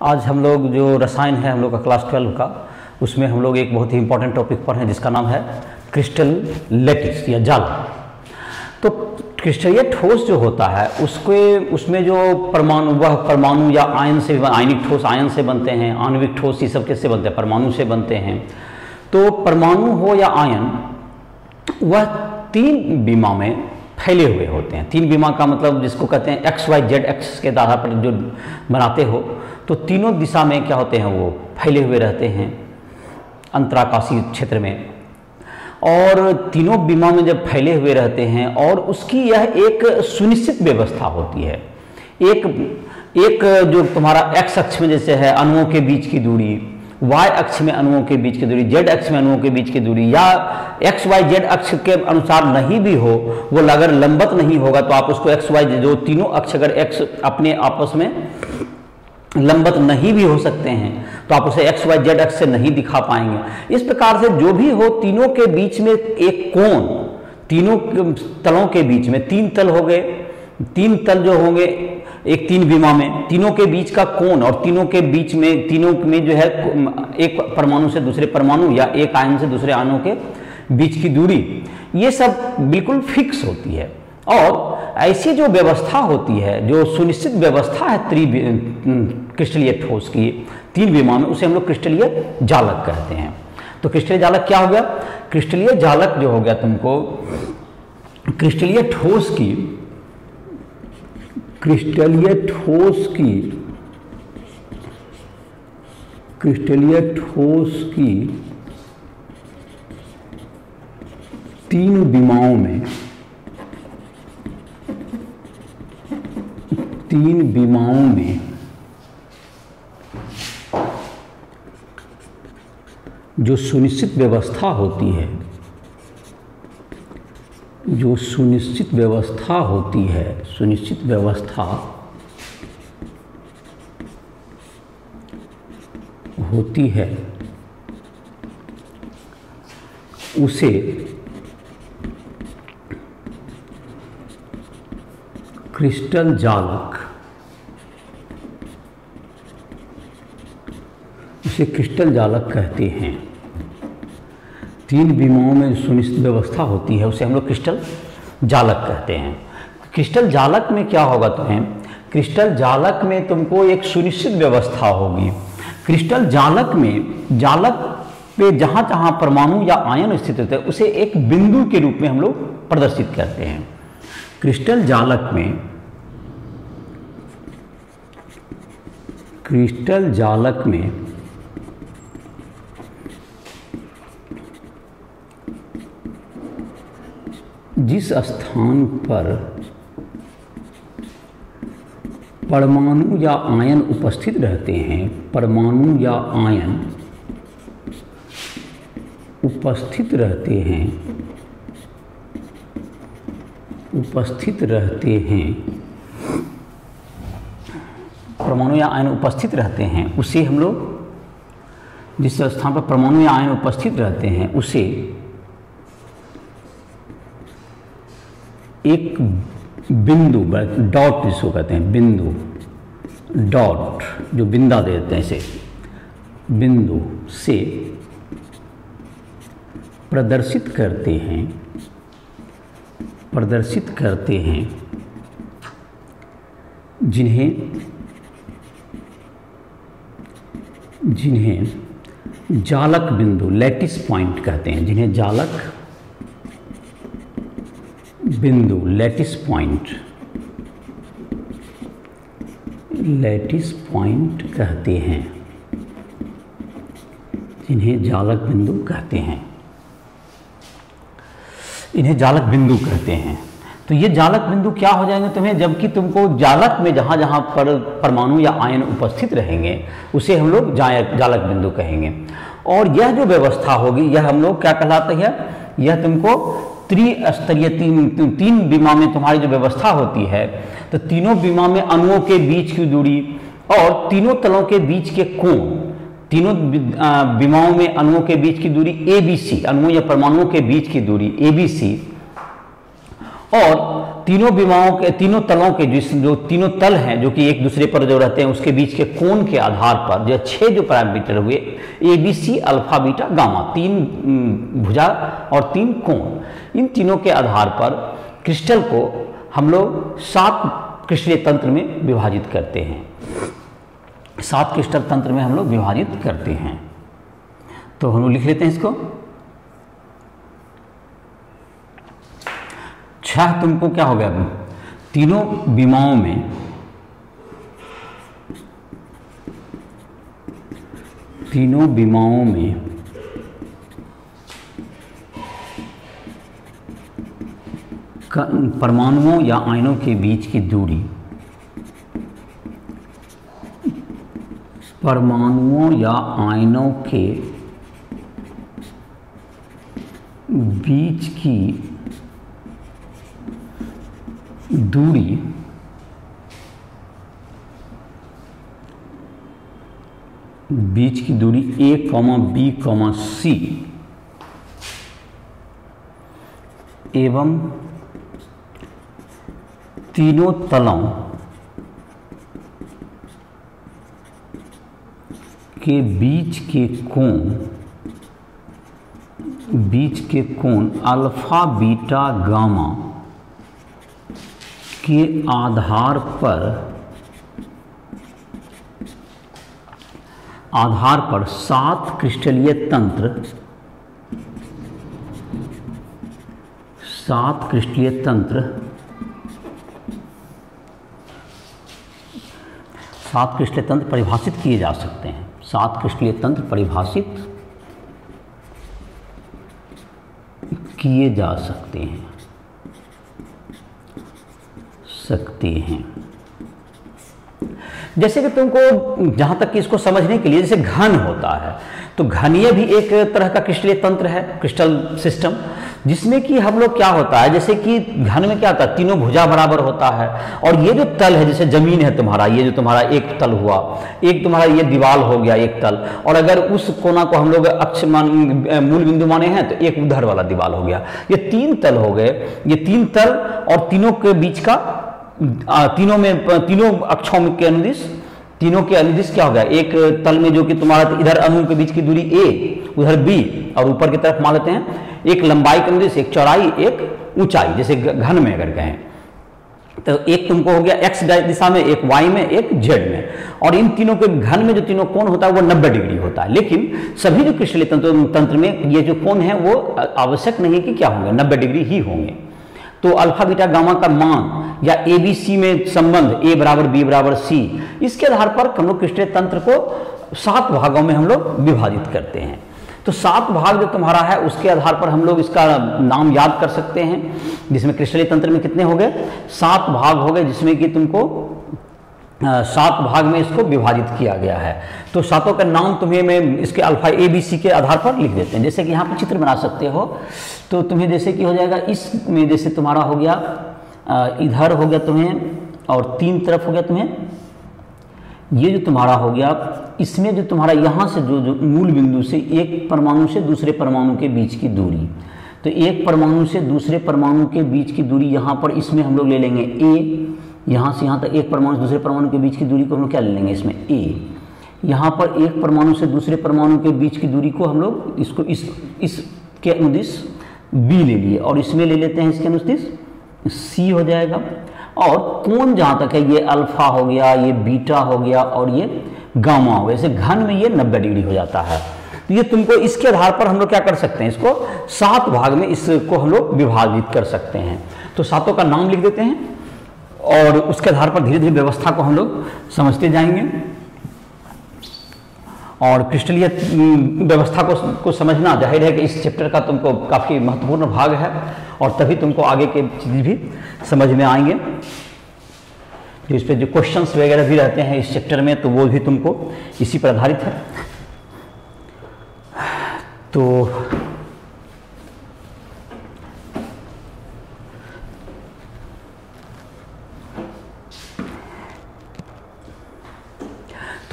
आज हम लोग जो रसायन है हम लोग का क्लास 12 का, उसमें हम लोग एक बहुत ही इंपॉर्टेंट टॉपिक पर हैं जिसका नाम है क्रिस्टल लैटिस या जाल। तो क्रिस्टलीय ठोस जो होता है उसमें जो परमाणु, वह परमाणु या आयन से, आयनिक ठोस आयन से बनते हैं, आणविक ठोस ये सब किससे बनते हैं? परमाणु से बनते हैं। तो परमाणु हो या आयन, वह तीन विमा में फैले हुए होते हैं। तीन विमा का मतलब जिसको कहते हैं एक्स वाई जेड एक्सिस के आधार पर जो बनाते हो, तो तीनों दिशा में क्या होते हैं? वो फैले हुए रहते हैं अंतराकाशीय क्षेत्र में। और तीनों विमा में जब फैले हुए रहते हैं और उसकी यह एक सुनिश्चित व्यवस्था होती है। एक जो तुम्हारा एक्स अक्ष में जैसे है अणुओं के बीच की दूरी, वाई अक्ष में अणुओं के बीच की दूरी, जेड अक्ष में अणुओं के बीच की दूरी, या एक्स वाई जेड अक्ष के अनुसार नहीं भी हो, वो अगर लंबवत नहीं होगा तो आप उसको एक्स वाई जो तीनों अक्ष अगर एक्स अपने आपस में लंबवत नहीं भी हो सकते हैं तो आप उसे एक्स वाई जेड अक्ष से नहीं दिखा पाएंगे। इस प्रकार से जो भी हो, तीनों के बीच में एक कोण, तीनों तलों के बीच में तीन तल हो गए, तीन तल जो होंगे एक तीन विमा में, तीनों के बीच का कोण और तीनों के बीच में, तीनों में जो है एक परमाणु से दूसरे परमाणु या एक आयन से दूसरे आयनों के बीच की दूरी, ये सब बिल्कुल फिक्स होती है। और ऐसी जो व्यवस्था होती है, जो सुनिश्चित व्यवस्था है क्रिस्टलीय ठोस की तीन विमा में, उसे हम लोग क्रिस्टलीय जालक कहते हैं। तो क्रिस्टलीय जालक क्या हो गया? क्रिस्टलीय जालक जो हो गया तुमको क्रिस्टलीय ठोस की तीन विमाओं में जो सुनिश्चित व्यवस्था होती है, सुनिश्चित व्यवस्था होती है उसे क्रिस्टल जालक, कहते हैं। तीन विमाओं में सुनिश्चित व्यवस्था होती है उसे हम लोग क्रिस्टल जालक कहते हैं। क्रिस्टल जालक में क्या होगा तुम्हें? क्रिस्टल जालक में तुमको एक सुनिश्चित व्यवस्था होगी। क्रिस्टल जालक में, जालक पे जहाँ जहाँ परमाणु या आयन स्थित होते हैं उसे एक बिंदु के रूप में हम लोग प्रदर्शित करते हैं। क्रिस्टल जालक में जिस स्थान पर परमाणु या आयन उपस्थित रहते हैं, उपस्थित रहते हैं, उसे हम लोग, जिस स्थान पर परमाणु या आयन उपस्थित रहते हैं उसे एक बिंदु, डॉट जिसको कहते हैं, बिंदु, डॉट जो बिंदा देते हैं, इसे बिंदु से प्रदर्शित करते हैं, जिन्हें जालक बिंदु, लैटिस पॉइंट कहते हैं, जिन्हें जालक बिंदु, लैटिस पॉइंट कहते हैं, जिन्हें जालक बिंदु कहते हैं, इन्हें जालक बिंदु कहते हैं। तो ये जालक बिंदु क्या हो जाएंगे तुम्हें? जबकि तुमको जालक में जहाँ जहाँ पर परमाणु या आयन उपस्थित रहेंगे उसे हम लोग जालक बिंदु कहेंगे। और यह जो व्यवस्था होगी यह हम लोग क्या कहलाती है? यह तुमको त्रिस्तरीय, तीन विमा में तुम्हारी जो व्यवस्था होती है, तो तीनों विमा में अणुओं के बीच की दूरी और तीनों तलों के बीच के कोण, तीनों विमाओं में अणुओं के बीच की दूरी ABC, अणुओं या परमाणुओं के बीच की दूरी ABC, और तीनों विमाओं के, तीनों तलों के जो तीनों तल हैं जो कि एक दूसरे पर जो रहते हैं उसके बीच के कोण के आधार पर जो 6 जो पैरामीटर हुए ABC अल्फा बीटा गामा, 3 भुजा और 3 कोण, इन तीनों के आधार पर क्रिस्टल को हम लोग 7 क्रिस्टलीय तंत्र में विभाजित करते हैं। 7 क्रिस्टल तंत्र में हम लोग विभाजित करते हैं। तो हम लोग लिख लेते हैं इसको। 6 तुमको क्या हो गया, तीनों विमाओं में परमाणुओं या आयनों के बीच की दूरी, परमाणुओं या आयनों के बीच की दूरी A, B, C एवं तीनों तलों के बीच के कोण अल्फा बीटा गामा के आधार पर 7 क्रिस्टलीय तंत्र, 7 क्रिस्टलीय तंत्र परिभाषित किए जा सकते हैं। 7 क्रिस्टलीय तंत्र परिभाषित किए जा सकते हैं। जैसे कि तुमको जहां तक कि इसको समझने के लिए, जैसे घन होता है तो घनीय भी एक तरह का क्रिस्टलीय तंत्र है, क्रिस्टल सिस्टम, जिसमें कि हम लोग क्या होता है, जैसे कि घन में क्या होता है, तीनों भुजा बराबर होता है और ये जो तल है, जैसे जमीन है तुम्हारा, ये जो तुम्हारा एक तल हुआ, एक तुम्हारा ये दीवार हो गया एक तल, और अगर उस कोना को हम लोग अक्ष मूल बिंदु माने हैं तो एक उधर वाला दीवार हो गया, ये 3 तल हो गए। ये 3 तल और तीनों के बीच का तीनों अक्षों के अनुदिश, तीनों के अनुदिश क्या हो गया, एक तल में जो कि तुम्हारा इधर अणु के बीच की दूरी A, उधर B और ऊपर की तरफ मान लेते हैं एक लंबाई के अनुदिश, एक चौड़ाई, एक ऊंचाई, जैसे घन में अगर कहें तो एक तुमको हो गया X दिशा में, एक Y में, एक Z में, और इन तीनों के घन में जो तीनों कोण होता है वो 90 डिग्री होता है। लेकिन सभी जो क्रिस्टलीय तंत्र में ये जो कोण है वो आवश्यक नहीं कि क्या होंगे, 90 डिग्री ही होंगे। तो अल्फा बीटा गामा का मान या ABC में संबंध A बराबर B बराबर C, इसके आधार पर हम लोग क्रिस्टलीय तंत्र को 7 भागों में हम लोग विभाजित करते हैं। तो 7 भाग जो तुम्हारा है उसके आधार पर हम लोग इसका नाम याद कर सकते हैं, जिसमें क्रिस्टलीय तंत्र में कितने हो गए, 7 भाग हो गए, जिसमें कि तुमको 7 भाग में इसको विभाजित किया गया है। तो 7 का नाम तुम्हें मैं इसके अल्फा ABC के आधार पर लिख देते हैं। जैसे कि यहाँ पर चित्र बना सकते हो, तो तुम्हें जैसे कि हो जाएगा, इसमें जैसे तुम्हारा हो गया इधर हो गया तुम्हें और 3 तरफ हो गया तुम्हें, ये जो तुम्हारा हो गया, इसमें जो तुम्हारा यहाँ से जो मूल बिंदु से एक परमाणु से दूसरे परमाणु के बीच की दूरी, तो एक परमाणु से दूसरे परमाणु के बीच की दूरी यहाँ पर इसमें हम लोग ले लेंगे A, यहाँ से यहाँ तक एक परमाणु से दूसरे परमाणु के बीच की दूरी को हम लोग क्या ले लेंगे इसमें A। यहाँ पर एक परमाणु से दूसरे परमाणु के बीच की दूरी को हम लोग इसको इसके अनुदिश B ले लिए और इसमें ले लेते हैं इसके अनुदिश C हो जाएगा। और कोण जहाँ तक है ये अल्फा हो गया, ये बीटा हो गया और ये गामा हो गया। जैसे घन में ये 90 डिग्री हो जाता है। तो ये तुमको इसके आधार पर हम लोग क्या कर सकते हैं, इसको 7 भाग में इसको हम लोग विभाजित कर सकते हैं। तो 7 का नाम लिख देते हैं और उसके आधार पर धीरे धीरे व्यवस्था को हम लोग समझते जाएंगे। और क्रिस्टलीय व्यवस्था को समझना जाहिर है कि इस चैप्टर का तुमको काफ़ी महत्वपूर्ण भाग है और तभी तुमको आगे के चीज़ भी समझ में आएंगे। जो इस पर जो क्वेश्चंस वगैरह भी रहते हैं इस चैप्टर में, तो वो भी तुमको इसी पर आधारित है। तो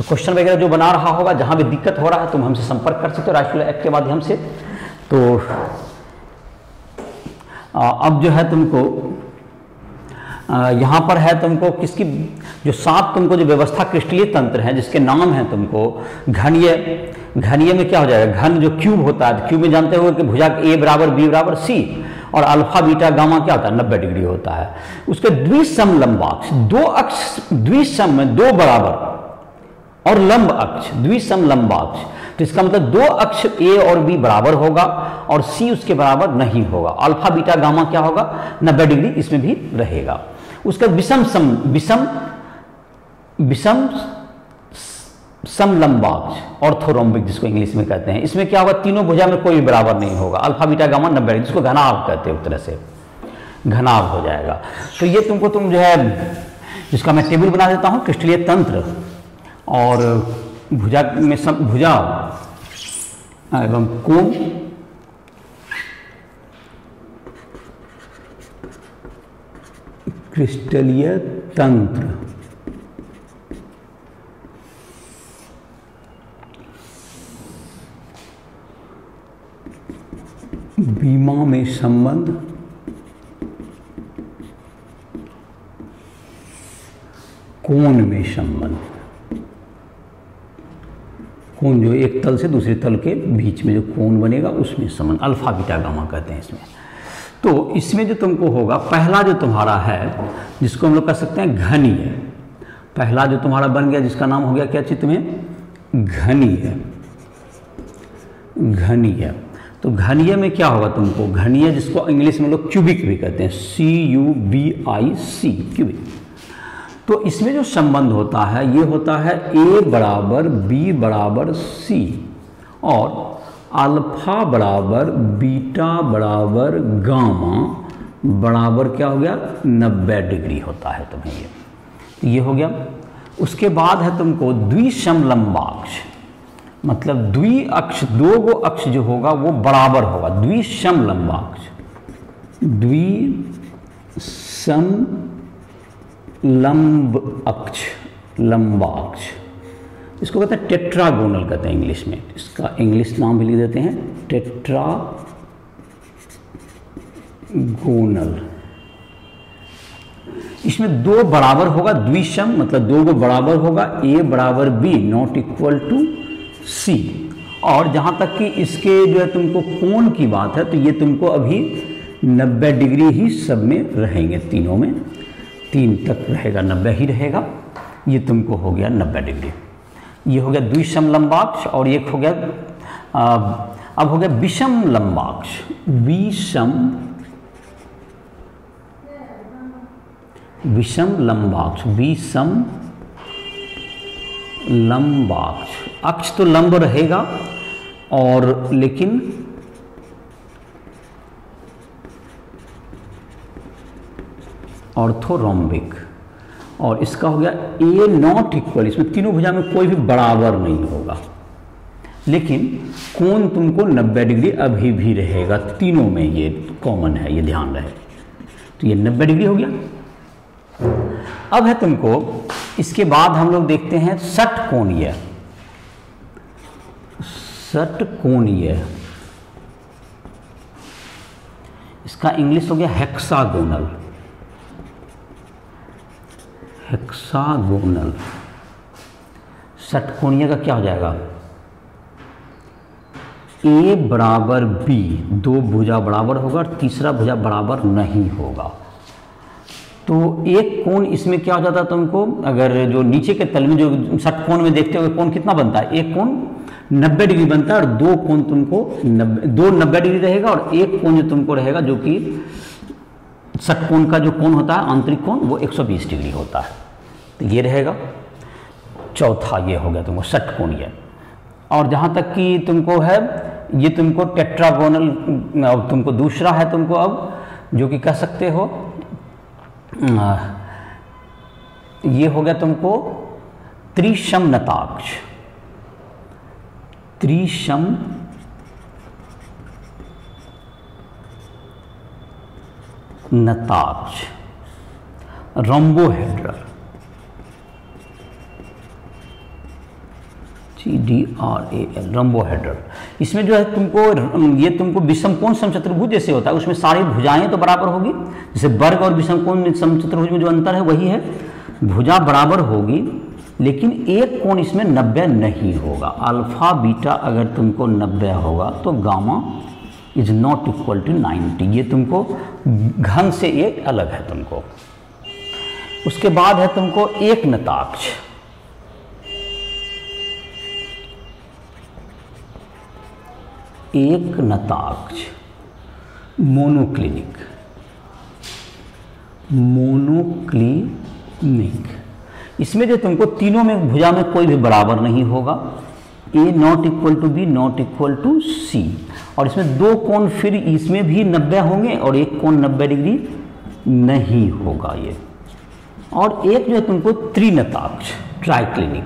क्वेश्चन वगैरह जो बना रहा होगा, जहां भी दिक्कत हो रहा है तुम हमसे संपर्क कर सकते हो राष्ट्रीय ऐप के माध्यम से। तो अब जो है तुमको यहाँ पर है तुमको किसकी, जो 7 तुमको जो व्यवस्था क्रिस्टलीय तंत्र है जिसके नाम है तुमको घनीय। घनीय में क्या हो जाएगा, घन जो क्यूब होता है, क्यूब में जानते हो कि भुजा A बराबर B बराबर C, और अल्फा बीटा गामा क्या होता है 90 डिग्री होता है। उसके द्विसम लंबाक्ष, 2 अक्ष द्विसम में 2 बराबर और लंब अक्ष, द्विसम लंबाक्ष, तो इसका मतलब 2 अक्ष A और B बराबर होगा और C उसके बराबर नहीं होगा। अल्फा बीटा गामा क्या होगा 90 डिग्री इसमें भी रहेगा। उसका विषम समलंबाक्ष ऑर्थोरोम्बिक जिसको इंग्लिश में कहते हैं, इसमें क्या होगा, तीनों भुजा में कोई भी बराबर नहीं होगा, अल्फा बीटा गामा 90 डिग्री, जिसको घनाभ कहते हैं, एक तरह से घनाभ हो जाएगा। तो ये तुमको तुम जो है जिसका मैं टेबल बना देता हूँ, क्रिस्टलीय तंत्र और भुजा में भुजा एवं कोण, क्रिस्टलीय तंत्र, बीमा में संबंध, कोण में संबंध, कोण जो एक तल से दूसरे तल के बीच में जो कोण बनेगा उसमें संबंध, अल्फा बीटा गामा कहते हैं इसमें। तो इसमें जो तुमको होगा, पहला जो तुम्हारा है जिसको हम लोग कह सकते हैं घनीय, पहला जो तुम्हारा बन गया जिसका नाम हो गया क्या चित्त में, घनीय। घनीय, तो घनीय में क्या होगा तुमको, घनीय जिसको इंग्लिश में लोग क्यूबिक भी कहते हैं, CUBIC, क्यूबिक। तो इसमें जो संबंध होता है ये होता है A बराबर B बराबर C और अल्फा बराबर बीटा बराबर गामा बराबर क्या हो गया 90 डिग्री होता है तुम्हें ये, तो ये हो गया। उसके बाद है तुमको द्विसम लंबाक्ष, मतलब द्वि अक्ष, 2 गो अक्ष जो होगा वो बराबर होगा, द्विसम लंबाक्ष, द्विसम लंब अक्ष, लंबाक्ष, इसको कहते हैं टेट्रागोनल कहते हैं इंग्लिश में, इसका इंग्लिश नाम भी लिख देते हैं टेट्रागोनल। इसमें 2 बराबर होगा, द्विसम मतलब 2 गो बराबर होगा, A बराबर B not equal to C, और जहां तक कि इसके जो है तुमको कोण की बात है तो ये तुमको अभी 90 डिग्री ही सब में रहेंगे, तीनों में, 3 तक रहेगा 90 ही रहेगा, ये तुमको हो गया 90 डिग्री। ये हो गया द्विसम लंबाक्ष, और एक हो गया अब हो गया विषम लंबाक्ष, विषम लंबाक्ष, विषम लंबाक्ष, अक्ष तो लंब रहेगा और लेकिन ऑर्थोरोम्बिक, और इसका हो गया A नॉट इक्वल, इसमें तीनों भुजा में कोई भी बराबर नहीं होगा, लेकिन कोण तुमको 90 डिग्री अभी भी रहेगा, तीनों में ये कॉमन है, ये ध्यान रहे। तो ये 90 डिग्री हो गया। अब है तुमको, इसके बाद हम लोग देखते हैं षटकोणीय, षटकोणीय, इसका इंग्लिश हो गया हेक्सागोनल, हेक्सागोनल। षटकोणीय का क्या हो जाएगा, A बराबर B, 2 भुजा बराबर होगा और तीसरा भुजा बराबर नहीं होगा, तो एक कोण इसमें क्या हो जाता है तुमको, अगर जो नीचे के तल में जो षटकोण में देखते हो कोण कितना बनता है, एक कोण 90 डिग्री बनता है और 2 कोण तुमको 90 डिग्री रहेगा और एक कोण जो तुमको रहेगा जो कि षटकोण का जो कोण होता है आंतरिक कोण वो 120 डिग्री होता है, तो ये रहेगा। चौथा ये हो गया तुमको षटकोणीय। और जहाँ तक कि तुमको है ये तुमको टेट्रागोनल, अब तुमको दूसरा है तुमको अब जो कि कह सकते हो ये हो गया तुमको त्रिसम नताक्ष, त्रिसम नताक्ष, रोम्बोहेड्रल, CDRAL, रंबोहेड्रल। इसमें जो है ये तुमको विषमकोण समचतुर्भुज जैसे होता है, उसमें सारी भुजाएं तो बराबर होगी, जैसे वर्ग और विषमकोण समचतुर्भुज में जो अंतर है वही है, भुजा बराबर होगी, लेकिन एक कोण इसमें 90 नहीं होगा। अल्फा बीटा अगर तुमको 90 होगा तो gamma is not equal to 90। ये तुमको घन से एक अलग है तुमको। उसके बाद है तुमको एक नताक्ष। एक नताक्ष मोनोक्लिनिक, इसमें जो तुमको तीनों में भुजा में कोई भी बराबर नहीं होगा, A not equal to B not equal to C, और इसमें दो कोण फिर इसमें भी 90 होंगे और एक कोण 90 डिग्री नहीं होगा ये। और एक जो है तुमको त्रिनताक्ष ट्राइक्लिनिक,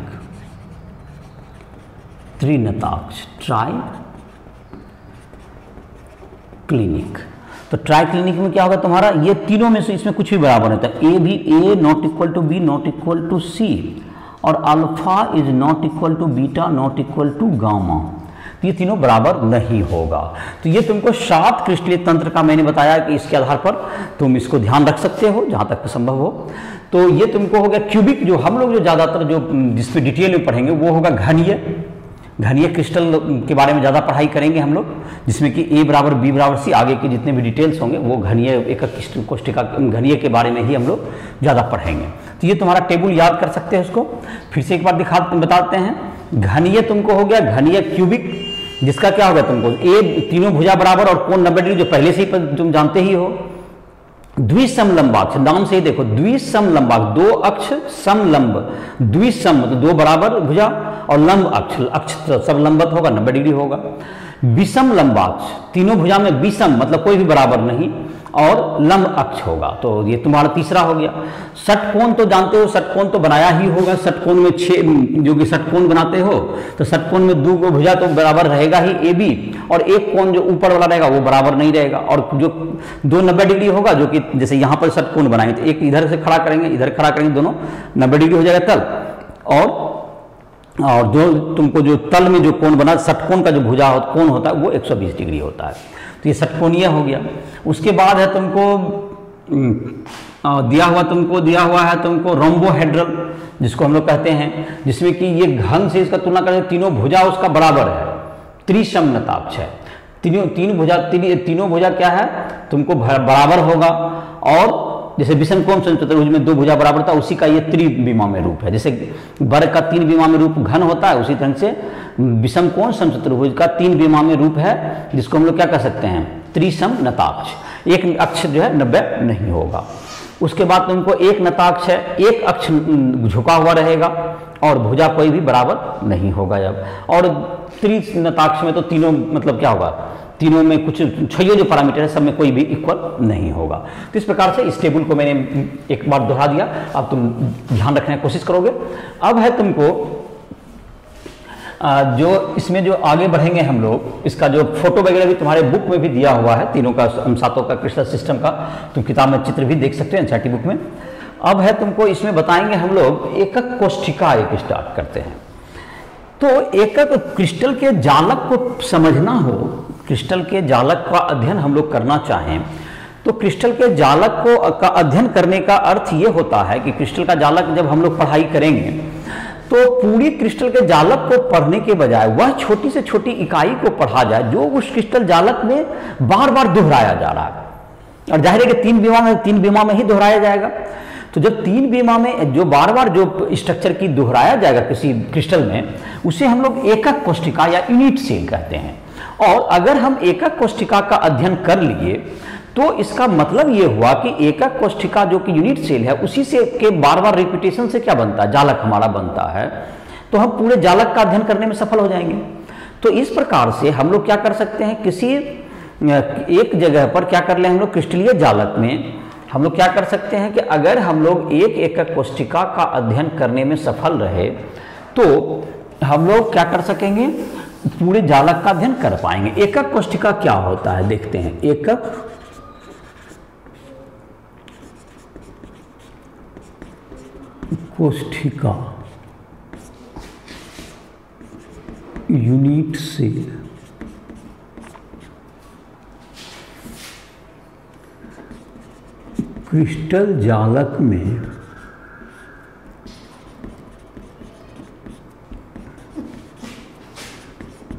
क्लिनिक। तो ट्राइक्लिनिक में क्या होगा तुम्हारा, ये तीनों में से इसमें कुछ भी बराबर होता है, A not equal to B not equal to C, और alpha is not equal to beta not equal to gamma. तो ये तीनों बराबर नहीं होगा। तो ये तुमको 7 क्रिस्टलीय तंत्र का मैंने बताया कि इसके आधार पर तुम इसको ध्यान रख सकते हो जहां तक संभव हो। तो ये तुमको हो गया क्यूबिक, जो हम लोग जो ज़्यादातर जो जिसपे डिटेल में पढ़ेंगे वो होगा घनीय क्रिस्टल के बारे में ज़्यादा पढ़ाई करेंगे हम लोग, जिसमें कि A बराबर B बराबर C, आगे के जितने भी डिटेल्स होंगे वो घनीय एकक कोष्ठिका घनीय के बारे में ही हम लोग ज़्यादा पढ़ेंगे। तो ये तुम्हारा टेबल याद कर सकते हैं, उसको फिर से एक बार बताते हैं। घनीय तुमको हो गया घनीय क्यूबिक, जिसका क्या होगा तुमको A तीनों भुजा बराबर और कोण 90 डिग्री, जो पहले से ही तुम जानते ही हो। द्विसमलंबाक्ष, नाम से ही देखो, द्विसमलंबाक्ष, दो अक्ष समलंब, द्विसम मतलब दो बराबर भुजा, और लंब अक्ष सब लंबत होगा, 90 डिग्री होगा। विषम लंबाक्ष, तीनों भुजा में विषम मतलब कोई भी बराबर नहीं, और लंब अक्ष होगा। तो ये तुम्हारा तीसरा हो गया। षटकोण तो जानते हो, षटकोण तो बनाया ही होगा। षटकोण में 6 जो कि षटकोण बनाते हो, तो षटकोण में 2 भुजा तो बराबर रहेगा ही AB, और एक कोण जो ऊपर वाला रहेगा वो बराबर नहीं रहेगा, और जो 2 90 डिग्री होगा, जो कि जैसे यहाँ पर षटकोण बनाएंगे तो एक इधर से खड़ा करेंगे, इधर खड़ा करेंगे, दोनों 90 डिग्री हो जाएगा तल। और जो तुमको जो तल में जो कोण बना षटकोण का जो भुजा कोण होता है वो 120 डिग्री होता है। तो ये षटकोणीय हो गया। उसके बाद है तुमको दिया हुआ है तुमको रोम्बोहेड्रल, जिसको हम लोग कहते हैं, जिसमें कि ये घन से इसका तुलना करें, तीनों भुजा उसका बराबर है, त्रिसमनताक्ष है। तीनों भुजा क्या है तुमको बराबर होगा, और जैसे विषमकोण समचतुर्भुज में 2 भुजा बराबर था, उसी का ये त्रिविमाम्य रूप है। जैसे वर्ग का 3 विमाम्य रूप घन होता है, उसी तरह से विषमकोण समचतुर्भुज का 3 विमाम्य रूप है, जिसको हम लोग क्या कह सकते हैं, त्रिसमनताक्ष। एक अक्ष जो है 90 नहीं होगा। उसके बाद तुमको एक नताक्ष है, एक अक्ष झुका हुआ रहेगा और भुजा कोई भी बराबर नहीं होगा जब। और त्रिनताक्ष में तो तीनों मतलब क्या होगा, तीनों में कुछ 6 जो पैरामीटर है सब में कोई भी इक्वल नहीं होगा। तो इस प्रकार से इस टेबल को मैंने एक बार दोहरा दिया, अब तुम ध्यान रखने की कोशिश करोगे। अब है तुमको जो इसमें जो आगे बढ़ेंगे हम लोग, इसका जो फोटो वगैरह भी तुम्हारे बुक में भी दिया हुआ है, तीनों का 7 का क्रिस्टल सिस्टम का तुम किताब में चित्र भी देख सकते हो एनसीईआरटी बुक में। अब है तुमको इसमें बताएंगे हम लोग एकक कोष्ठिका एक स्टार्ट करते हैं। तो एकक क्रिस्टल के जालक को समझना हो, क्रिस्टल के जालक का अध्ययन हम लोग करना चाहें, तो क्रिस्टल के जालक का अध्ययन करने का अर्थ ये होता है कि क्रिस्टल का जालक जब हम लोग पढ़ाई करेंगे तो पूरी क्रिस्टल के जालक को पढ़ने के बजाय वह छोटी से छोटी इकाई को पढ़ा जाए जो उस क्रिस्टल जालक में बार बार दोहराया जा रहा है। और जाहिर है कि 3 बीमा में ही दोहराया जाएगा। तो जब 3 बीमा में जो बार बार जो स्ट्रक्चर की दोहराया जाएगा किसी क्रिस्टल में, उसे हम लोग एकक कोष्ठिका या यूनिट सेल कहते हैं। और अगर हम एकक कोष्ठिका का अध्ययन कर लिए तो इसका मतलब ये हुआ कि एकक कोष्ठिका जो कि यूनिट सेल है, उसी से के बार बार रिपीटेशन से क्या बनता है, जालक हमारा बनता है। तो हम पूरे जालक का अध्ययन करने में सफल हो जाएंगे। तो इस प्रकार से हम लोग क्या कर सकते हैं, किसी एक जगह पर क्या कर ले हम लोग, क्रिस्टलीय जालक में हम लोग क्या कर सकते हैं कि अगर हम लोग एक एकक कोष्ठिका का अध्ययन करने में सफल रहे तो हम लोग क्या कर सकेंगे, पूरे जालक का अध्ययन कर पाएंगे। एकक कोष्ठिका क्या होता है देखते हैं। एकक कोष्ठिका यूनिट सेल। क्रिस्टल जालक में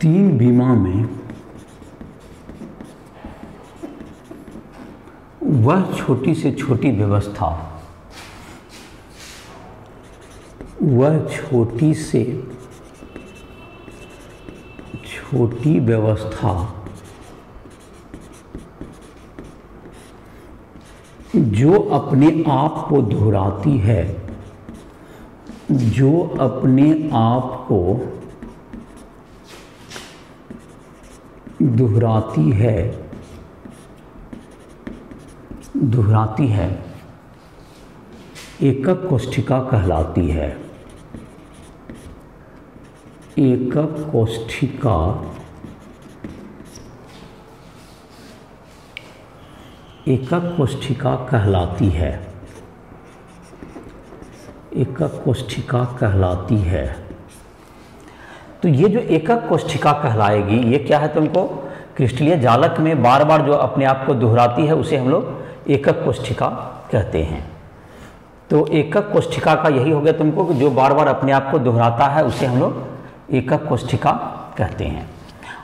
तीन बीमा में वह छोटी से छोटी व्यवस्था, वह छोटी से छोटी व्यवस्था जो अपने आप को दोहराती है, जो अपने आप को दोहराती है एकक कोष्ठिका कहलाती है। एकक कोष्ठिका एकक कोष्ठिका कहलाती है। एकक कोष्ठिका कहलाती है। तो ये जो एकक कोष्ठिका कहलाएगी, ये क्या है तुमको, क्रिस्टलीय जालक में बार बार जो अपने आप को दोहराती है उसे हम लोग एकक कोष्ठिका कहते हैं। तो एकक कोष्ठिका का यही हो गया तुमको कि जो बार बार अपने आप को दोहराता है उसे हम लोग एकक कोष्ठिका कहते हैं।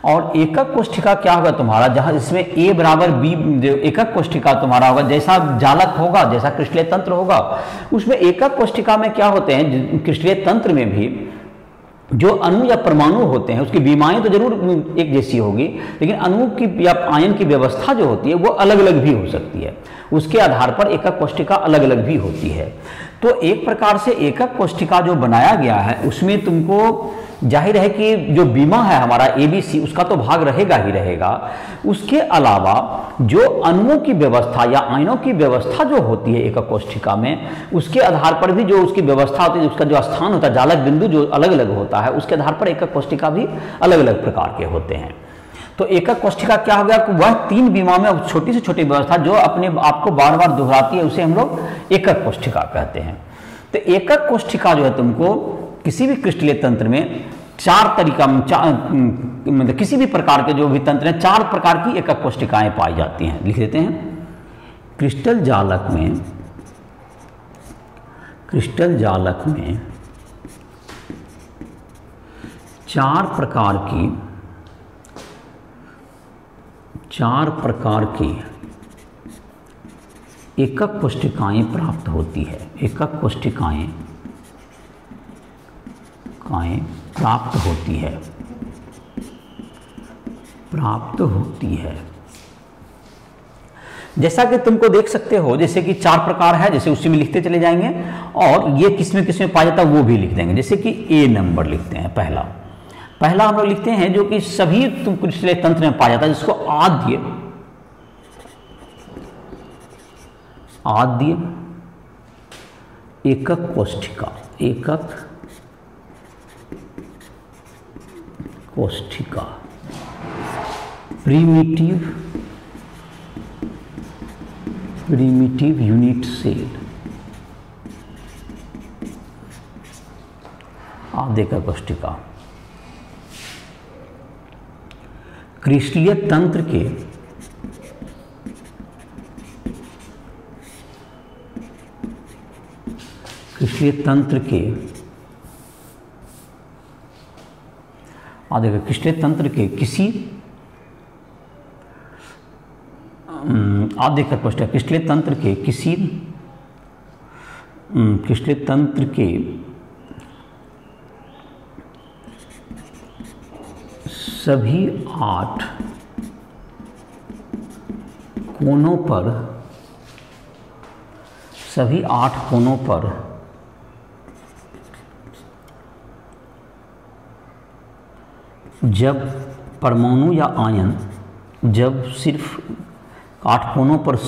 और एकक कोष्ठिका क्या होगा तुम्हारा, जहाँ इसमें A बराबर B, जो एकक कोष्ठिका तुम्हारा होगा, जैसा जालक होगा, जैसा क्रिस्टलीय तंत्र होगा, उसमें एकक कोष्ठिका में क्या होते हैं, क्रिस्टलीय तंत्र में भी जो अणु या परमाणु होते हैं उसकी बीमाएं तो जरूर एक जैसी होगी, लेकिन अणु की या आयन की व्यवस्था जो होती है वो अलग अलग भी हो सकती है। उसके आधार पर एकक कोष्ठिका अलग अलग भी होती है। तो एक प्रकार से एकक कोष्ठिका जो बनाया गया है उसमें तुमको जाहिर है कि जो बीमा है हमारा ABC, उसका तो भाग रहेगा ही रहेगा। उसके अलावा जो अणुओं की व्यवस्था या आयनों की व्यवस्था जो होती है एकक कोष्ठिका में, उसके आधार पर भी जो उसकी व्यवस्था होती है, उसका जो स्थान होता है, जालक बिंदु जो अलग अलग होता है, उसके आधार पर एकक कोष्ठिका भी अलग अलग प्रकार के होते हैं। तो एकक कोष्ठिका क्या हो गया कि वह तीन बीमा में छोटी से छोटी व्यवस्था जो अपने आप को बार बार दोहराती है, उसे हम लोग एकक कोष्ठिका कहते हैं। तो एकक कोष्ठिका जो है तुमको किसी भी क्रिस्टलीय तंत्र में चार तरीका, मतलब किसी भी प्रकार के जो भी तंत्र हैं, चार प्रकार की एकक कोष्ठिकाएं पाई जाती हैं। लिख देते हैं, क्रिस्टल जालक में चार प्रकार की एकक कोष्ठिकाएं प्राप्त होती है। एकक कोष्ठिकाएं प्राप्त होती है। जैसा कि तुमको देख सकते हो, जैसे कि चार प्रकार है, जैसे उसी में लिखते चले जाएंगे, और ये किसमें पाया जाता है वो भी लिख देंगे। जैसे कि A नंबर लिखते हैं, पहला हम लोग लिखते हैं जो कि सभी तुम क्रिस्टलीय तंत्र में पाया जाता है, जिसको आद्य एकक कोष्ठिका, प्रीमिटिव यूनिट सेल, आद्य एकक कोष्ठिका। क्रिस्टलीय तंत्र के क्रिस्टलीय तंत्र के किसी क्रिस्टलीय तंत्र के सभी 8 कोनों पर जब परमाणु या आयन सिर्फ 8 कोनों पर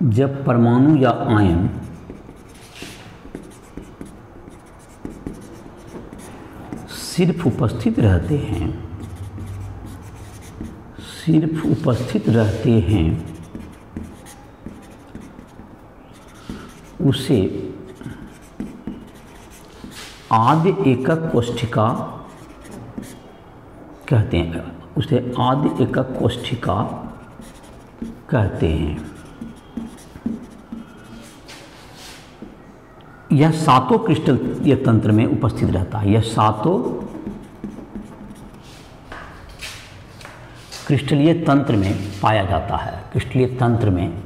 जब परमाणु या आयन सिर्फ उपस्थित रहते हैं, उसे आद्य एकक कोष्ठिका कहते हैं, उसे आद्य एकक कोष्ठिका कहते हैं। यह सातों क्रिस्टलीय तंत्र में उपस्थित रहता है। यह सातों क्रिस्टलीय तंत्र में पाया जाता है। क्रिस्टलीय तंत्र में,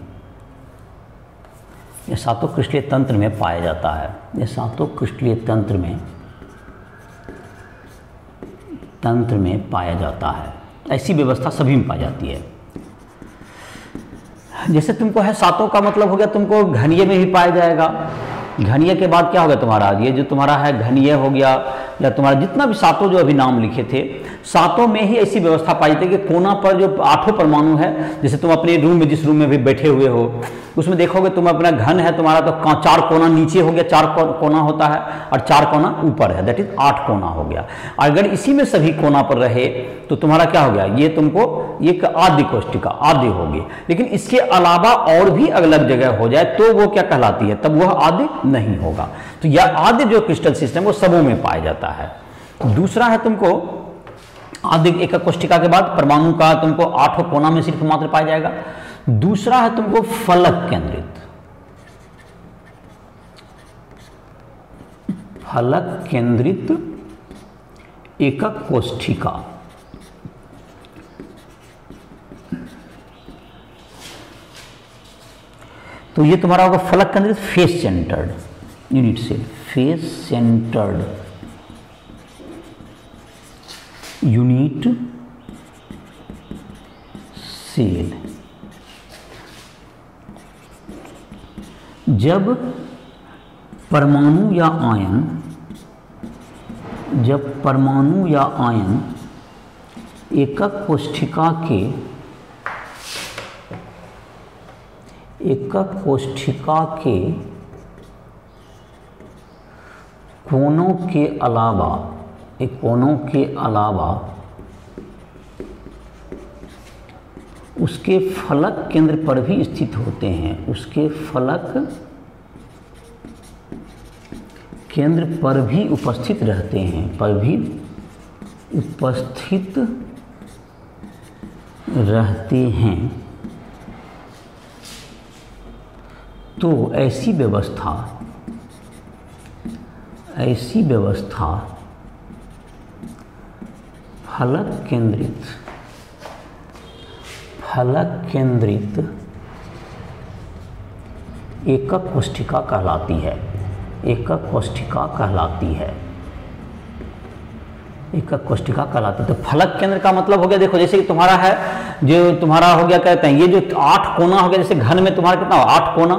यह सातों क्रिस्टलीय तंत्र में पाया जाता है। यह सातों क्रिस्टलीय तंत्र में पाया जाता है। ऐसी व्यवस्था सभी में पाई जाती है। जैसे तुमको है सातों का मतलब हो गया तुमको घनीय में भी पाया जाएगा। घनीय के बाद क्या होगा तुम्हारा, ये जो तुम्हारा है घनीय हो गया, या तुम्हारा जितना भी सातों जो अभी नाम लिखे थे, सातों में ही ऐसी व्यवस्था पाई जाती है कि कोना पर जो आठों परमाणु है, जैसे तुम अपने रूम में जिस रूम में भी बैठे हुए हो उसमें देखोगे तुम अपना घन है तुम्हारा, तो 4 कोना नीचे हो गया, 4 कोना होता है, और 4 कोना ऊपर है, दैट इज 8 कोना हो गया। अगर इसी में सभी कोना पर रहे तो तुम्हारा क्या हो गया, ये तुमको एक आद्य कोष्ठिका आद्य होगी। लेकिन इसके अलावा और भी अलग जगह हो जाए तो वो क्या कहलाती है, तब वह आद्य नहीं होगा। तो यह आद्य जो क्रिस्टल सिस्टम वो सबों में पाया जाता है। दूसरा है तुमको आद्य एकक कोष्ठिका के बाद परमाणु का तुमको 8 कोना में सिर्फ मात्र पाया जाएगा। दूसरा है तुमको फलक केंद्रित, फलक केंद्रित एकक कोष्ठिका। तो ये तुम्हारा होगा फलक केंद्रित face centred unit cell, face centred unit cell. जब परमाणु या आयन एकक कोष्ठिका के कोनों के अलावा उसके फलक केंद्र पर भी स्थित होते हैं, उसके फलक केंद्र पर भी उपस्थित रहते हैं, तो ऐसी व्यवस्था फलक केंद्रित एकक कोष्ठिका कहलाती है। एकक कोष्ठिका कहलाती है। तो फलक केंद्र का मतलब हो गया, देखो जैसे कि तुम्हारा है, जो तुम्हारा हो गया कहते हैं ये जो 8 कोना हो गया, जैसे घन में तुम्हारा कितना 8 कोना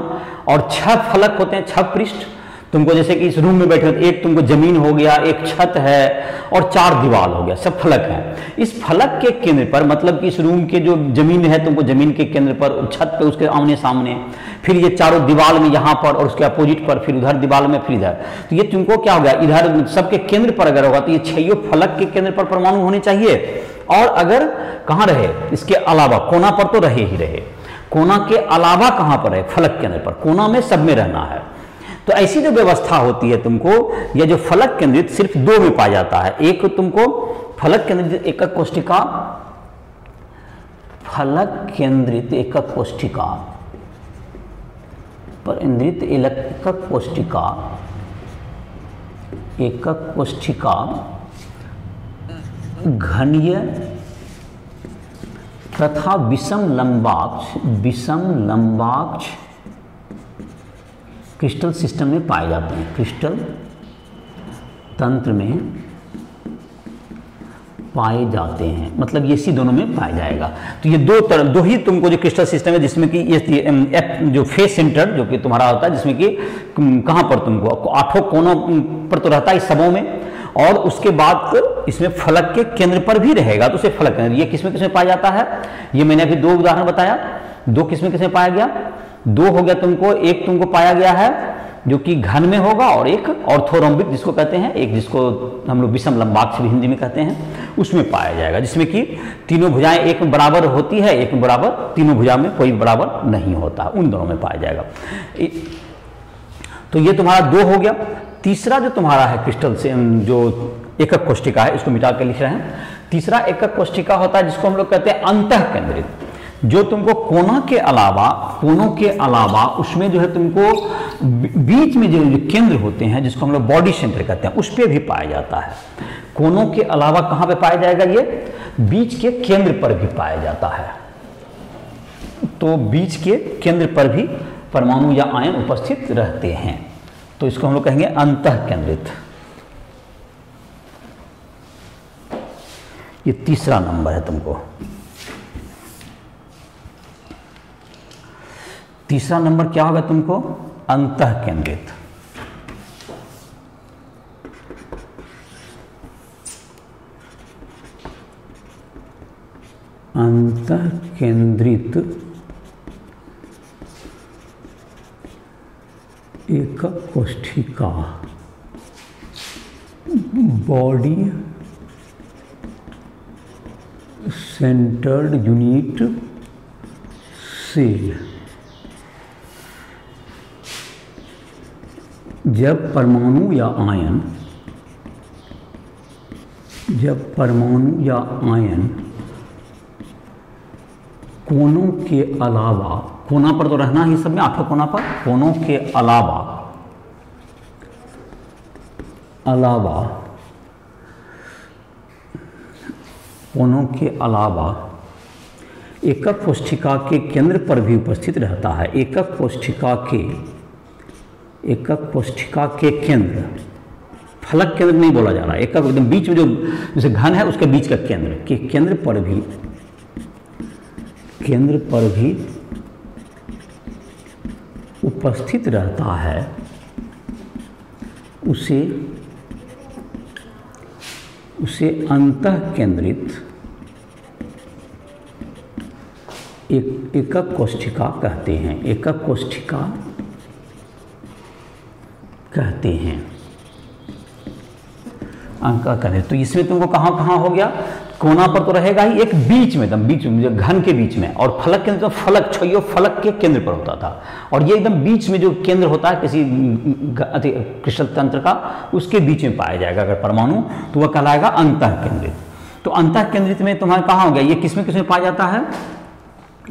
और 6 फलक होते हैं, 6 पृष्ठ। तुमको जैसे कि इस रूम में बैठे हो, एक तुमको जमीन हो गया, एक छत है और 4 दीवार हो गया, सब फलक हैं। इस फलक के केंद्र पर, मतलब कि इस रूम के जो जमीन है तुमको जमीन के केंद्र पर, छत पे उसके आमने सामने, फिर ये चारों दीवार में यहाँ पर और उसके अपोजिट पर, फिर उधर दीवार में, फिर इधर। तो ये तुमको क्या हो गया, इधर सबके केंद्र पर अगर होगा तो ये 6 फलक के केंद्र पर परमाणु होने चाहिए। और अगर कहाँ रहे, इसके अलावा कोना पर तो रहे ही रहे, कोना के अलावा कहाँ पर है, फलक केंद्र पर। कोना में सब में रहना है। तो ऐसी जो व्यवस्था होती है तुमको, यह जो फलक केंद्रित सिर्फ 2 में पाया जाता है। एक तुमको फलक केंद्रित एकक कोष्ठिका, फलक केंद्रित एकक कोष्ठिका पर केंद्रित एकक कोष्ठिका घनीय तथा विषम लंबाक्ष क्रिस्टल सिस्टम में पाए जाते हैं। क्रिस्टल तंत्र में पाए जाते हैं, मतलब ये इसी दोनों में पाया जाएगा। तो ये दो ही तुमको जो क्रिस्टल सिस्टम है, जिसमें कि ये जो फेस सेंटर जो कि तुम्हारा होता है, जिसमें कि कहाँ पर तुमको 8 कोनों पर तो रहता है सबों में, और उसके बाद इसमें फलक के केंद्र पर भी रहेगा, तो उसे फलक केंद्र। ये किसमें पाया जाता है, ये मैंने अभी 2 उदाहरण बताया। 2 किसमें पाया गया, 2 हो गया तुमको, एक तुमको पाया गया है जो कि घन में होगा, और एक ऑर्थोरोम्बिक जिसको कहते हैं, एक जिसको हम लोग विषम लंबाक्ष भी हिंदी में कहते हैं, उसमें पाया जाएगा, जिसमें कि तीनों भुजाएं एक बराबर होती है, एक बराबर तीनों भुजा में कोई बराबर नहीं होता, उन दोनों में पाया जाएगा। तो ये तुम्हारा 2 हो गया। तीसरा जो तुम्हारा है क्रिस्टल से जो एकक कोष्ठिका है, इसको मिटा के लिख रहे हैं। तीसरा एकक कोष्ठिका होता है जिसको हम लोग कहते हैं अंतः केंद्रित, जो तुमको कोनों के अलावा उसमें जो है तुमको बीच में जो केंद्र होते हैं जिसको हम लोग बॉडी सेंटर कहते हैं, उस पर भी पाया जाता है। कोनों के अलावा कहाँ पे पाया जाएगा? ये बीच के केंद्र पर भी पाया जाता है। तो बीच के केंद्र पर भी परमाणु या आयन उपस्थित रहते हैं, तो इसको हम लोग कहेंगे अंतः केंद्रित। ये तीसरा नंबर है तुमको। तीसरा नंबर क्या होगा तुमको? अंतः केंद्रित। अंतः केंद्रित एकक कोष्ठिका, बॉडी सेंटर्ड यूनिट सेल। जब परमाणु या आयन कोनों के अलावा, कोना पर तो रहना ही सब में, 8 कोना पर, कोनों के अलावा एकक कोष्ठिका के केंद्र पर भी उपस्थित रहता है। एकक कोष्ठिका के केंद्र, फलक केंद्र नहीं बोला जा रहा है, एकक एकदम बीच में जो जैसे घन है उसके बीच का केंद्र के केंद्र पर भी उपस्थित रहता है, उसे अंतः केंद्रित एकक कोष्ठिका कहते हैं। एकक कोष्ठिका कहते हैं अंतः केंद्रित। तो इसमें तुमको कहाँ हो गया? कोना पर तो रहेगा ही, एक बीच में, एकदम बीच में, घन के बीच में, और फलक केंद्र तो फलक छोइयो फलक के केंद्र पर होता था, और ये एकदम बीच में जो केंद्र होता है किसी क्रिस्टल तंत्र का, उसके बीच में पाया जाएगा अगर परमाणु, तो वह कहलाएगा अंतः केंद्रित। तो अंतः केंद्रित में तुम्हारा कहाँ हो गया? ये किसमें पाया जाता है?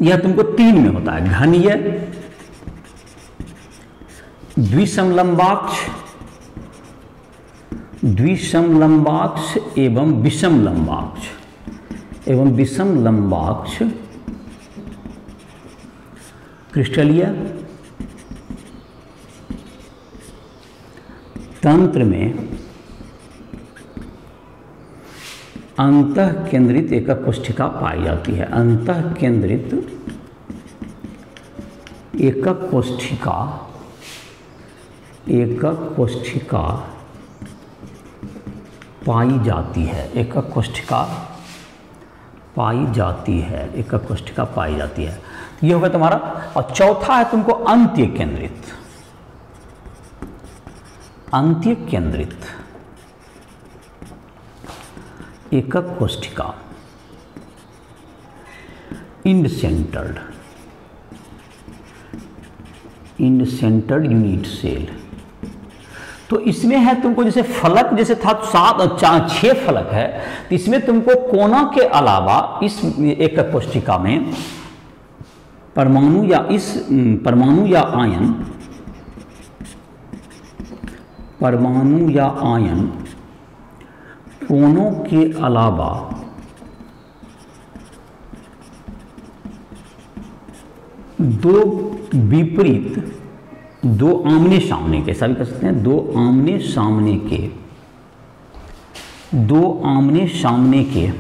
यह तुमको 3 में होता है, घनीय, द्विसमलंबाक्ष एवं विषम लंबाक्ष क्रिस्टलीय तंत्र में अंतः केंद्रित एकक कोष्ठिका पाई जाती है। अंतः केंद्रित एकक कोष्ठिका पाई जाती है। एकक कोष्ठिका पाई जाती है। ये होगा तुम्हारा। और चौथा है तुमको अंत्य केंद्रित एकक कोष्ठिका, इंड सेंटर्ड यूनिट सेल। तो इसमें है तुमको जैसे फलक जैसे था 6 फलक है, तो इसमें तुमको कोना के अलावा इस एकक कोष्ठिका में परमाणु या आयन कोनों के अलावा दो आमने सामने के, सभी कह सकते हैं, दो आमने सामने के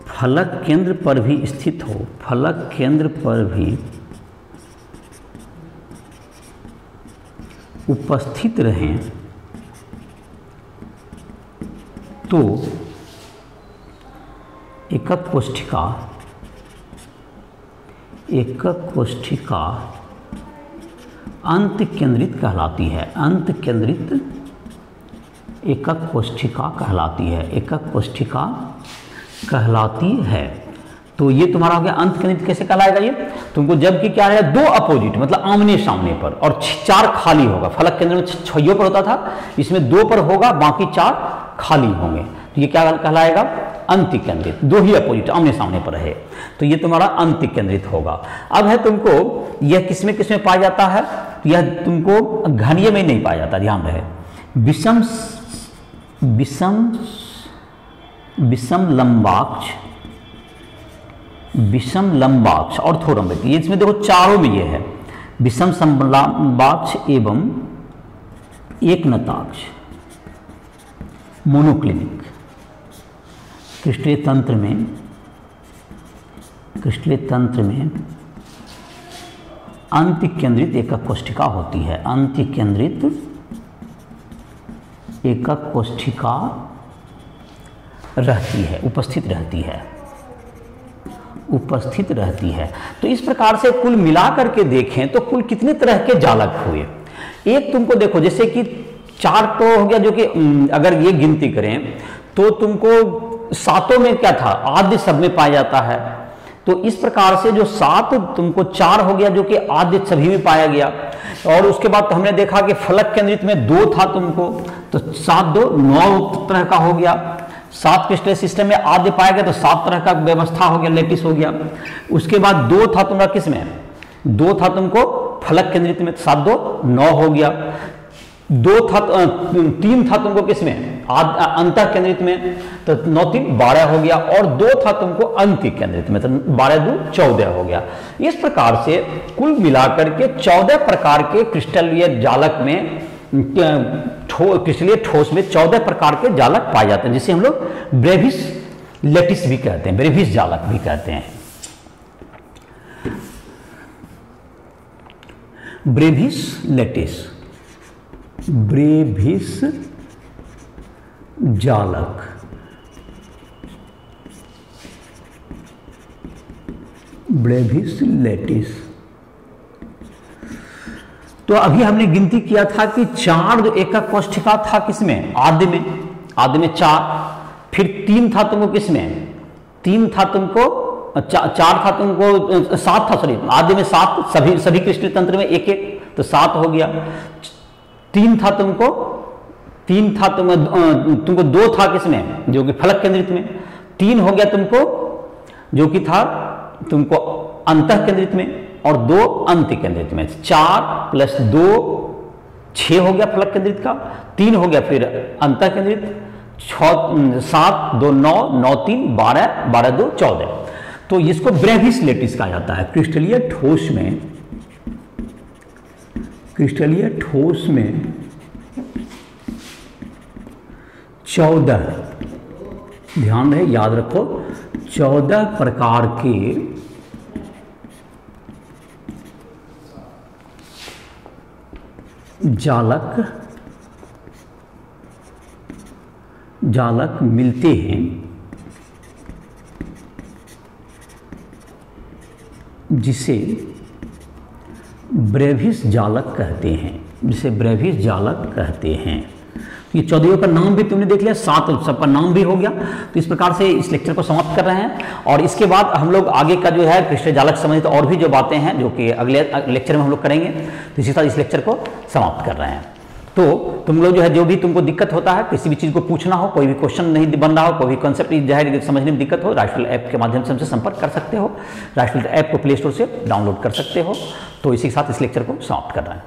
फलक केंद्र पर भी स्थित हो, फलक केंद्र पर भी उपस्थित रहें, तो एकक कोष्ठिका अंत केंद्रित कहलाती है। अंत केंद्रित एकक कोष्ठिका कहलाती है। तो ये तुम्हारा हो गया अंत केंद्रित। कैसे कहलाएगा ये तुमको, जबकि क्या है, दो अपोजिट मतलब आमने सामने पर और 4 खाली होगा। फलक केंद्र में 6 पर होता था, इसमें 2 पर होगा, बाकी 4 खाली होंगे। तो ये क्या कहलाएगा, अंत केंद्रित। 2 ही अपोजिट आमने सामने पर है, तो ये तुम्हारा अंत केंद्रित होगा। अब है तुमको यह किसमें किसमें पाया जाता है, यह तुमको घनीय में नहीं पाया जाता, ध्यान रहे। विषम विषम विषम लंबाक्ष, विषम लंबाक्ष ऑर्थोरम्बिक, ये इसमें देखो चारों में ये है, विषम लंबाक्ष एवं एकनताक्ष मोनोक्लिनिक। क्रिस्टलीय तंत्र में अंत केंद्रित एकक कोष्ठिका होती है। अंत केंद्रित एकक कोष्ठिका रहती है, उपस्थित रहती है। तो इस प्रकार से कुल मिलाकर के देखें तो कुल कितने तरह के जालक हुए। एक तुमको देखो, जैसे कि 4 तो हो गया, जो कि अगर ये गिनती करें तो तुमको 7 में क्या था, आद्य सब में पाया जाता है। तो इस प्रकार से जो 7 तुमको 4 हो गया जो कि आद्य सभी में पाया गया। और उसके बाद तो हमने देखा कि फलक केंद्रित में 2 था तुमको, तो 7 2 9 तरह का हो गया। 7 क्रिस्टल सिस्टम में आद्य पाया गया तो 7 तरह का व्यवस्था हो गया, लेटिस हो गया। उसके बाद 2 था तुम्हारा किसमें, 2 था तुमको फलक केंद्रित में, 7 2 9 हो गया। 3 था तुमको किसमें, अंतः केंद्रित में, तो 9 3 12 हो गया। और 2 था तुमको अंत केंद्रित में, तो 12 2 14 हो गया। इस प्रकार से कुल मिलाकर के 14 प्रकार के क्रिस्टलीय जालक में, क्रिस्टलीय ठोस में 14 प्रकार के जालक पाए जाते हैं, जिसे हम लोग ब्रेविस लेटिस भी कहते हैं, ब्रेविस जालक भी कहते हैं। ब्रेविस लेटिस, ब्रेविस जालक, ब्रेविस लेटिस। तो अभी हमने गिनती किया था कि 4 जो एकक कोष्ठिका था किसमें, आद्य में 4, फिर 3 था तुमको किसमें, 3 था तुमको 4 था तुमको 7 था, सॉरी आद्य में 7, सभी क्रिस्टल तंत्र में 1 1, तो 7 हो गया। 3 था तुमको 2 था किसमें, जो कि फलक केंद्रित में। 3 हो गया तुमको जो कि था तुमको अंतः केंद्रित में, और 2 अंत केंद्रित में। 4 + 2 6 हो गया फलक केंद्रित का, 3 हो गया फिर अंतः केंद्रित, 7 2 9 9 3 12 12 2 14। तो इसको ब्रेविस लेटिस कहा जाता है। क्रिस्टलीय ठोस में 14, ध्यान रहे, याद रखो, 14 प्रकार के जालक मिलते हैं, जिसे ब्रेविस जालक कहते हैं। ये 14 का नाम भी तुमने देख लिया, 7 सबका नाम भी हो गया। तो इस प्रकार से इस लेक्चर को समाप्त कर रहे हैं, और इसके बाद हम लोग आगे का जो है क्रिस्टल जालक संबंधित और भी जो बातें हैं जो कि अगले लेक्चर में हम लोग करेंगे। तो इसी तरह इस लेक्चर को समाप्त कर रहे हैं। तो तुम लोग जो है, जो भी तुमको दिक्कत होता है, किसी भी चीज़ को पूछना हो, कोई भी क्वेश्चन नहीं बन रहा हो, कोई भी कॉन्सेप्ट जाहिर समझने में दिक्कत हो, राइफल ऐप के माध्यम से हमसे संपर्क कर सकते हो। राइफल ऐप को प्ले स्टोर से डाउनलोड कर सकते हो। तो इसी के साथ इस लेक्चर को समाप्त कर रहे हैं।